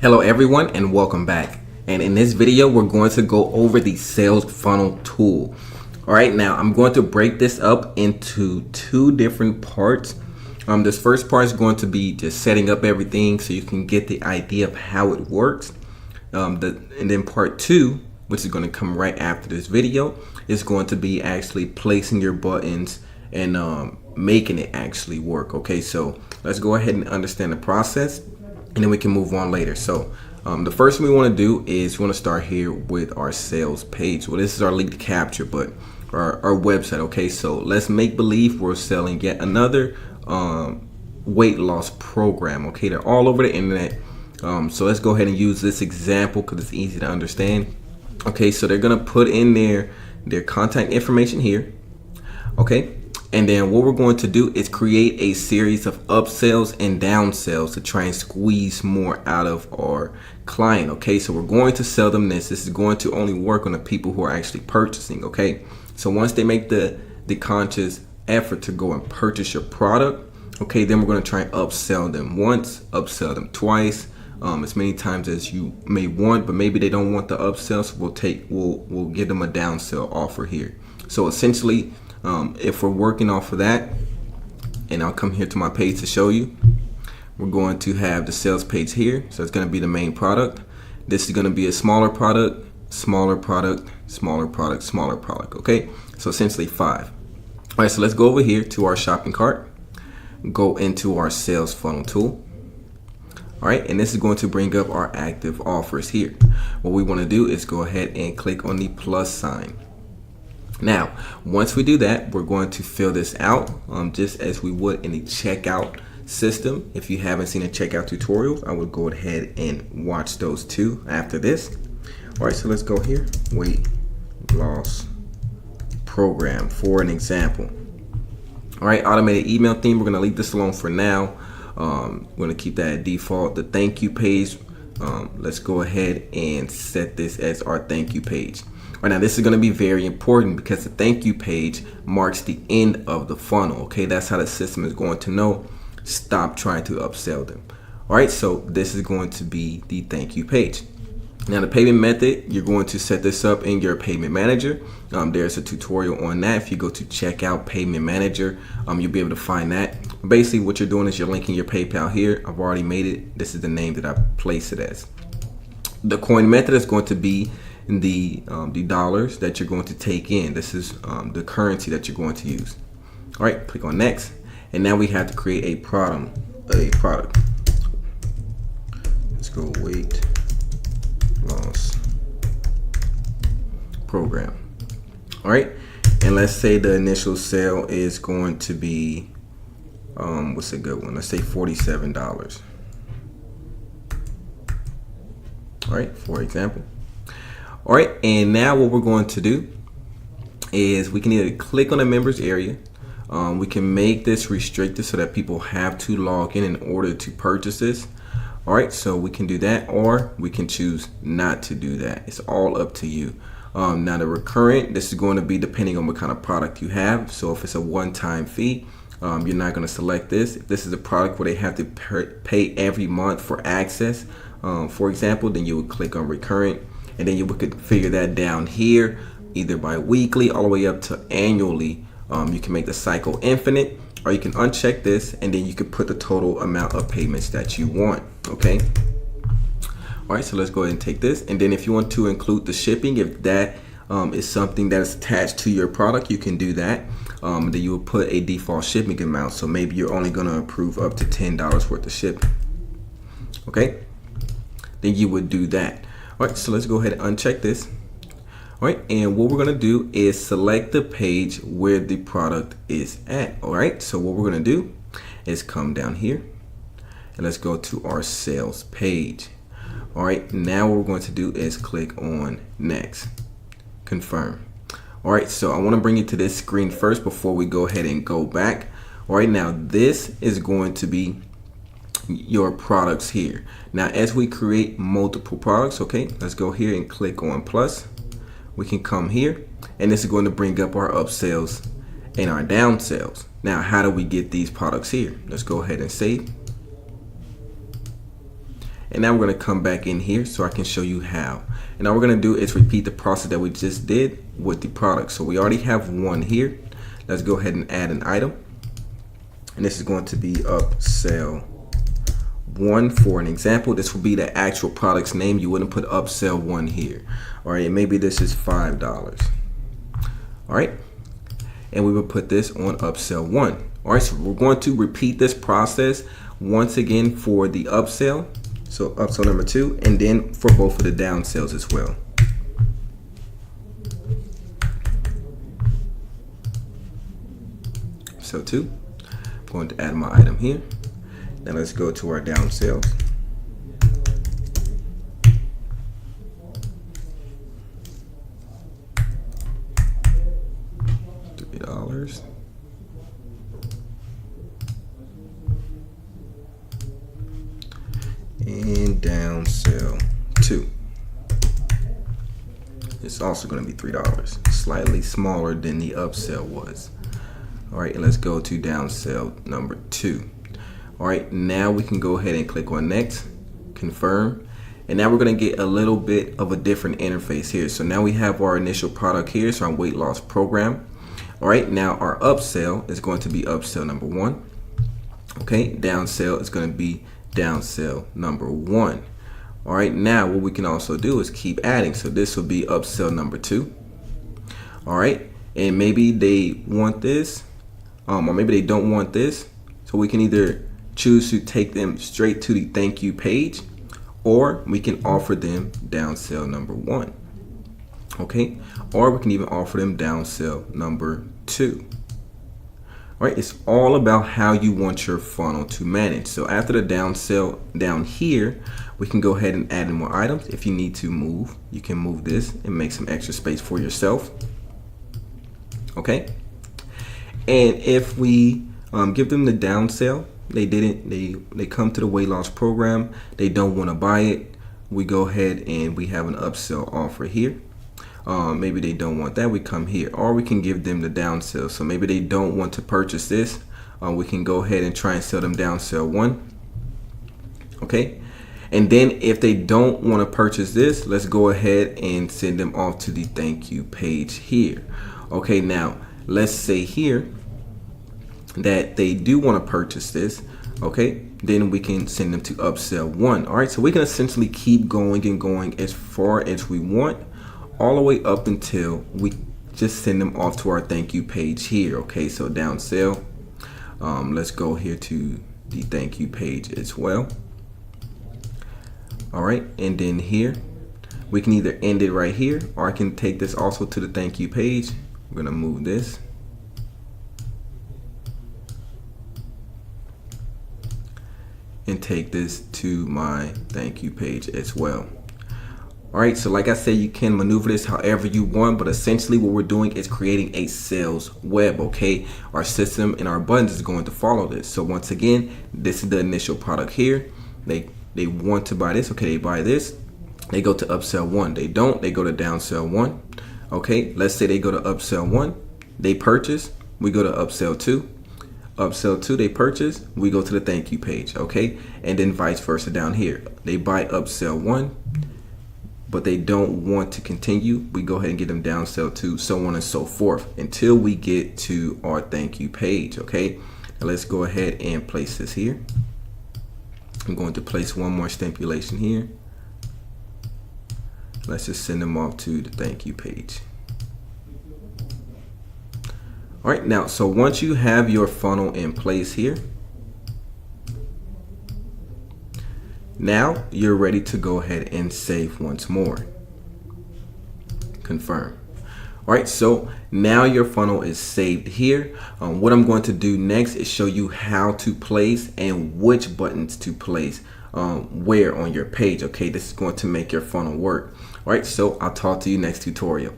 Hello everyone and welcome back. And in this video we're going to go over the sales funnel tool. Alright, now I'm going to break this up into two different parts. This first part is going to be just setting up everything so you can get the idea of how it works. And then part two, which is going to come right after this video, is going to be actually placing your buttons and making it actually work. Okay, so let's go ahead and understand the process, and then we can move on later. So the first thing we want to do is we want to start here with our sales page. Well, this is our lead capture, but our website. Okay, so let's make believe we're selling yet another weight loss program. Okay, they're all over the internet. So let's go ahead and use this example because it's easy to understand. Okay, so they're gonna put in their contact information here. Okay, and then what we're going to do is create a series of upsells and downsells to try and squeeze more out of our client. Okay, so we're going to sell them this. This is going to only work on the people who are actually purchasing. Okay, so once they make the conscious effort to go and purchase your product, okay, then we're going to try and upsell them once, upsell them twice, as many times as you may want, but maybe they don't want the upsell, so we'll give them a downsell offer here. So essentially, if we're working off of that, and I'll come here to my page to show you, we're going to have the sales page here. So it's going to be the main product. This is going to be a smaller product, smaller product, smaller product, smaller product. Okay, so essentially 5. All right, so let's go over here to our shopping cart, go into our sales funnel tool. All right, and this is going to bring up our active offers here. What we want to do is go ahead and click on the plus sign. Now, once we do that, we're going to fill this out just as we would in the checkout system. If you haven't seen a checkout tutorial, I would go ahead and watch those two after this. All right, so let's go here. Weight loss program for an example. All right, automated email theme. We're going to leave this alone for now. We're going to keep that at default. The thank you page. Let's go ahead and set this as our thank you page. All right, now this is going to be very important because the thank you page marks the end of the funnel. Okay, that's how the system is going to know. Stop trying to upsell them. All right, so this is going to be the thank you page. Now the payment method, you're going to set this up in your payment manager. There's a tutorial on that. If you go to checkout payment manager, you'll be able to find that. Basically what you're doing is you're linking your PayPal here. I've already made it. This is the name that I place it as. The coin method is going to be the dollars that you're going to take in. This is the currency that you're going to use. All right, click on next, and now we have to create a product. Let's go weight loss program. All right, and let's say the initial sale is going to be what's a good one? Let's say $47. All right, for example. All right, and now what we're going to do is we can either click on the members area. We can make this restricted so that people have to log in order to purchase this. All right, so we can do that, or we can choose not to do that. It's all up to you. Now the recurrent, this is going to be depending on what kind of product you have. So if it's a one-time fee, you're not going to select this. If this is a product where they have to pay every month for access, for example, then you would click on recurrent. And then you would configure that down here, either by weekly all the way up to annually. You can make the cycle infinite, or you can uncheck this, and then you can put the total amount of payments that you want. Okay. All right, so let's go ahead and take this. And then if you want to include the shipping, if that is something that's attached to your product, you can do that. Then you will put a default shipping amount. So maybe you're only going to approve up to $10 worth of shipping. Okay. Then you would do that. All right, so let's go ahead and uncheck this. All right, and what we're gonna do is select the page where the product is at. All right, so what we're gonna do is come down here and let's go to our sales page. All right, now what we're going to do is click on next, confirm. All right, so I wanna bring you to this screen first before we go ahead and go back. All right, now this is going to be your products here. Now as we create multiple products, okay, let's go here and click on plus. We can come here, and this is going to bring up our upsells and our downsells. Now how do we get these products here? Let's go ahead and save. And now we're going to come back in here so I can show you how. And all we're going to do is repeat the process that we just did with the product. So we already have one here. Let's go ahead and add an item. And this is going to be Upsell 1 for an example. This will be the actual product's name. You wouldn't put Upsell 1 here. All right, maybe this is $5. All right, and we will put this on Upsell 1. All right, so we're going to repeat this process once again for the upsell. So upsell number 2, and then for both of the downsells as well. So 2, I'm going to add my item here. Now let's go to our downsells. $3. And downsell 2. It's also going to be $3, slightly smaller than the upsell was. All right, and let's go to downsell number 2. All right, now we can go ahead and click on next, confirm, and now we're going to get a little bit of a different interface here. So now we have our initial product here, so our weight loss program. All right, now our upsell is going to be upsell number 1. Okay, downsell is going to be downsell number 1. All right, now what we can also do is keep adding. So this will be upsell number 2. All right, and maybe they want this, or maybe they don't want this. So we can either choose to take them straight to the thank you page, or we can offer them downsell number 1. Okay, or we can even offer them downsell number 2. All right, it's all about how you want your funnel to manage. So after the downsell down here, we can go ahead and add in more items. If you need to move, you can move this and make some extra space for yourself. Okay, and if we give them the downsell, they come to the weight loss program, they don't want to buy it, we go ahead and we have an upsell offer here. Maybe they don't want that, we come here, or we can give them the downsell. So maybe they don't want to purchase this, we can go ahead and try and sell them downsell 1. Okay, and then if they don't want to purchase this, let's go ahead and send them off to the thank you page here. Okay, now let's say here that they do want to purchase this. Okay, then we can send them to upsell 1. All right, so we can essentially keep going and going as far as we want, all the way up until we just send them off to our thank you page here. Okay, so downsell, let's go here to the thank you page as well. All right, and then here we can either end it right here, or I can take this also to the thank you page. We're gonna move this. And take this to my thank you page as well. All right, so like I said, you can maneuver this however you want, but essentially what we're doing is creating a sales web. Okay, our system and our buttons is going to follow this. So once again, this is the initial product here. They want to buy this. Okay, they buy this, they go to upsell 1. They don't, they go to downsell 1. Okay, let's say they go to upsell 1, they purchase, we go to upsell 2. Upsell 2, they purchase, we go to the thank you page. Okay, and then vice versa down here. They buy upsell 1, but they don't want to continue, we go ahead and get them downsell 2, so on and so forth, until we get to our thank you page. Okay, now let's go ahead and place this here. I'm going to place one more stipulation here. Let's just send them off to the thank you page. All right, now, so once you have your funnel in place here, now you're ready to go ahead and save once more. Confirm. All right, so now your funnel is saved here. What I'm going to do next is show you how to place and which buttons to place where on your page. Okay, this is going to make your funnel work. All right, so I'll talk to you next tutorial.